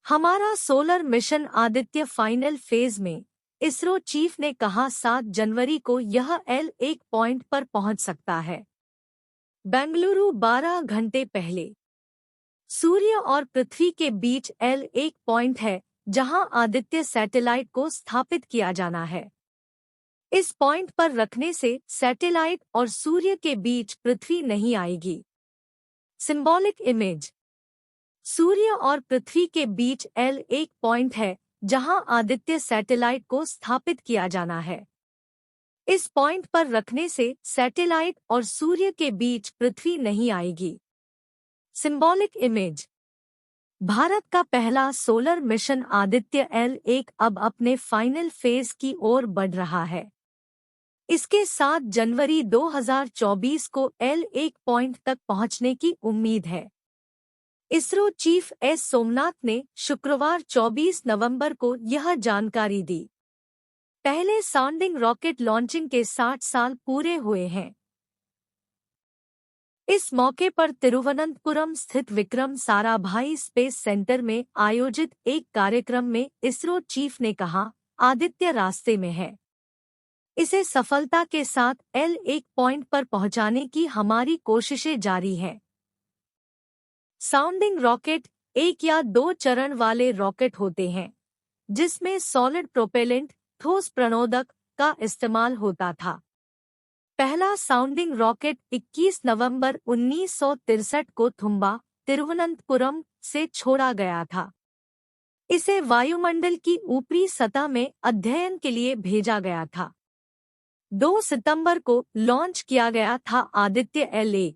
हमारा solar mission Aditya final phase में। ISRO chief ने कहा 7 जनवरी को यह L1 पॉइंट पर पहुंच सकता है। बेंगलुरु 12 घंटे पहले। सूर्य और पृथ्वी के बीच L1 पॉइंट है जहां आदित्य सैटेलाइट को स्थापित किया जाना है। इस पॉइंट पर रखने से सैटेलाइट और सूर्य के बीच पृथ्वी नहीं आएगी। Symbolic image. सूर्य और पृथ्वी के बीच L1 पॉइंट है जहां आदित्य सैटेलाइट को स्थापित किया जाना है। इस पॉइंट पर रखने से सैटेलाइट और सूर्य के बीच पृथ्वी नहीं आएगी। Symbolic image. भारत का पहला सोलर मिशन आदित्य L1 अब अपने फाइनल फेज की ओर बढ़ रहा है। इसके 7 जनवरी 2024 को L1 पॉइंट तक पहुंचने की उम्मीद है। इसरो चीफ एस सोमनाथ ने शुक्रवार 24 नवंबर को यह जानकारी दी। पहले साउंडिंग रॉकेट लॉन्चिंग के 60 साल पूरे हुए हैं। इस मौके पर तिरुवनंतपुरम स्थित विक्रम साराभाई स्पेस सेंटर में आयोजित एक कार्यक्रम में इसरो चीफ ने कहा, आदित्य रास्ते में है। इसे सफलता के साथ L1 पॉइंट पर पहुंचाने की हमारी कोशिशें जारी हैं। साउंडिंग रॉकेट 1 या 2 चरण वाले रॉकेट होते हैं, जिसमें सॉलिड प्रोपेलेंट ठोस प्रणोदक का इस्तेमाल होता था। पहला साउंडिंग रॉकेट 21 नवंबर 1963 को थुम्बा, तिरुवनंतपुरम से छोड़ा गया था। इसे वायुमंडल की ऊपरी सतह में अध्ययन के लिए भेजा गया था। 2 सितंबर को लॉन्च किया गया था आदित्य L1।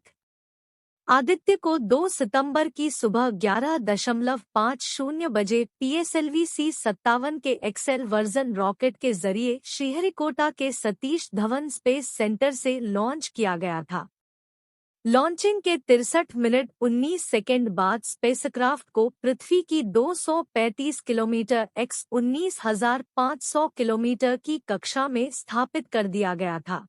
आदित्य को 2 सितंबर की सुबह 11:50 बजे PSLV C-57 के एक्सेल वर्जन रॉकेट के जरिए श्रीहरिकोटा के सतीश धवन स्पेस सेंटर से लॉन्च किया गया था। लॉन्चिंग के 63 मिनट 19 सेकेंड बाद स्पेसक्राफ्ट को पृथ्वी की 235 किलोमीटर x 19,500 किलोमीटर की कक्षा में स्थापित कर दिया गया था।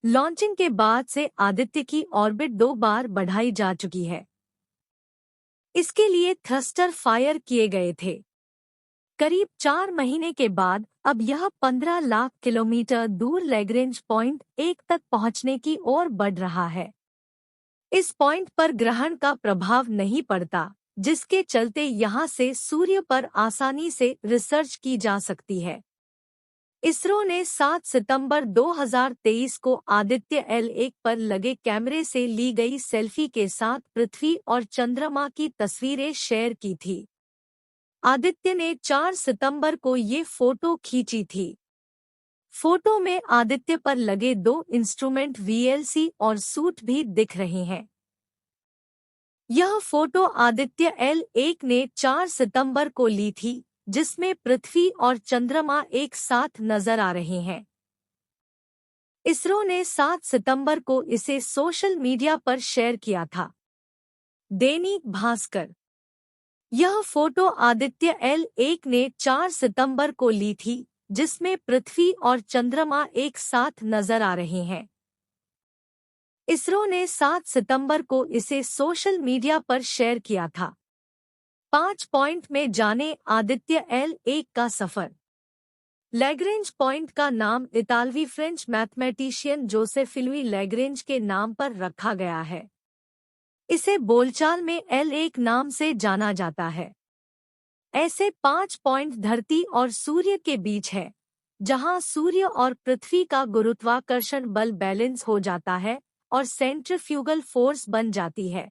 लॉन्चिंग के बाद से आदित्य की ऑर्बिट 2 बार बढ़ाई जा चुकी है। इसके लिए थ्रस्टर फायर किए गए थे। करीब 4 महीने के बाद अब यह 15 लाख किलोमीटर दूर लैग्रेंज पॉइंट 1 तक पहुंचने की ओर बढ़ रहा है। इस पॉइंट पर ग्रहण का प्रभाव नहीं पड़ता, जिसके चलते यहां से सूर्य पर आसानी से रिसर्च की जा सकती है। इसरो ने 7 सितंबर 2023 को आदित्य L1 पर लगे कैमरे से ली गई सेल्फी के साथ पृथ्वी और चंद्रमा की तस्वीरें शेयर की थी। आदित्य ने 4 सितंबर को ये फोटो खींची थी। फोटो में आदित्य पर लगे 2 इंस्ट्रूमेंट VLC और सूट भी दिख रहे हैं। यह फोटो आदित्य L1 ने 4 सितंबर को ली थी, जिसमें पृथ्वी और चंद्रमा एक साथ नजर आ रहे हैं। इसरो ने 7 सितंबर को इसे सोशल मीडिया पर शेयर किया था। दैनिक भास्कर। यह फोटो आदित्य L1 ने 4 सितंबर को ली थी, जिसमें पृथ्वी और चंद्रमा एक साथ नजर आ रहे हैं। इसरो ने 7 सितंबर को इसे सोशल मीडिया पर शेयर किया था। 5 पॉइंट में जाने आदित्य L1 का सफर। लैग्रेंज पॉइंट का नाम इतालवी French mathematician Joseph Louis Lagrange के नाम पर रखा गया है। इसे बोलचाल में L1 नाम से जाना जाता है। ऐसे 5 पॉइंट धरती और सूर्य के बीच है, जहां सूर्य और पृथ्वी का गुरुत्वाकर्षण बल बैलेंस हो जाता है और सेंट्रीफ्यूगल फोर्स बन जाती है।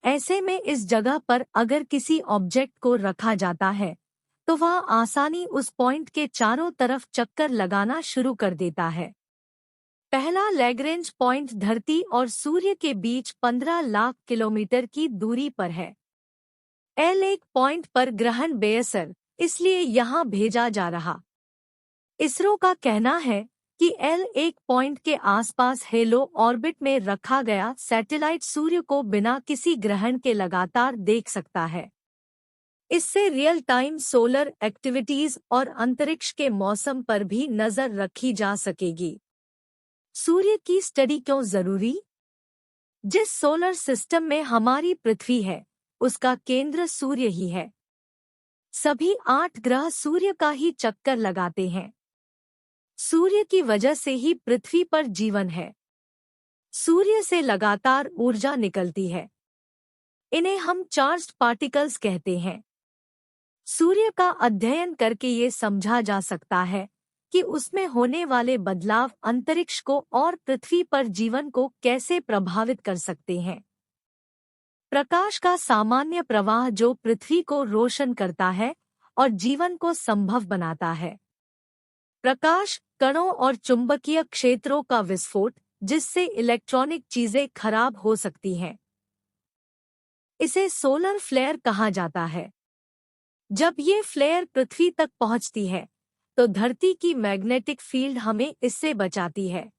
ऐसे में इस जगह पर अगर किसी ऑब्जेक्ट को रखा जाता है, तो वह आसानी उस पॉइंट के चारों तरफ चक्कर लगाना शुरू कर देता है। पहला लैग्रेंज पॉइंट धरती और सूर्य के बीच 15 लाख किलोमीटर की दूरी पर है। L1 पॉइंट पर ग्रहण बेअसर, इसलिए यहां भेजा जा रहा। इसरो का कहना है कि L1 पॉइंट के आसपास हेलो ऑर्बिट में रखा गया सैटेलाइट सूर्य को बिना किसी ग्रहण के लगातार देख सकता है। इससे रियल टाइम सोलर एक्टिविटीज और अंतरिक्ष के मौसम पर भी नजर रखी जा सकेगी। सूर्य की स्टडी क्यों जरूरी? जिस सोलर सिस्टम में हमारी पृथ्वी है, उसका केंद्र सूर्य ही है। सभी 8 ग्रह सूर्य का ही चक्कर लगाते हैं। सूर्य की वजह से ही पृथ्वी पर जीवन है। सूर्य से लगातार ऊर्जा निकलती है। इन्हें हम चार्ज्ड पार्टिकल्स कहते हैं। सूर्य का अध्ययन करके ये समझा जा सकता है कि उसमें होने वाले बदलाव अंतरिक्ष को और पृथ्वी पर जीवन को कैसे प्रभावित कर सकते हैं। प्रकाश का सामान्य प्रवाह जो पृथ्वी को रोशन करता है और जीवन को संभव बनाता है। प्रकाश कणों और चुंबकीय क्षेत्रों का विस्फोट जिससे इलेक्ट्रॉनिक चीजें खराब हो सकती हैं। इसे सोलर फ्लेयर कहा जाता है। जब ये फ्लेयर पृथ्वी तक पहुंचती है तो धरती की मैग्नेटिक फील्ड हमें इससे बचाती है।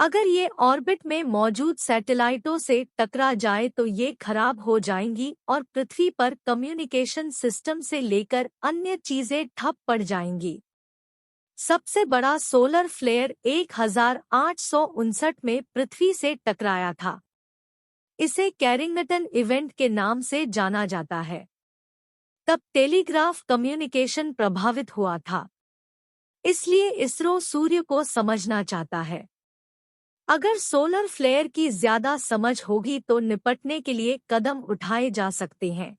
अगर ये ऑर्बिट में मौजूद सैटेलाइटों से टकरा जाए तो ये खराब हो जाएंगी और पृथ्वी पर कम्युनिकेशन सिस्टम से लेकर अन्य चीजें ठप पड़ जाएंगी। सबसे बड़ा सोलर फ्लेयर 1859 में पृथ्वी से टकराया था। इसे कैरिंगटन इवेंट के नाम से जाना जाता है। तब टेलीग्राफ कम्युनिकेशन प्रभावित हुआ था। इसलिए इसरो सूर्य को समझना चाहता है। अगर सोलर फ्लेयर की ज्यादा समझ होगी तो निपटने के लिए कदम उठाए जा सकते हैं।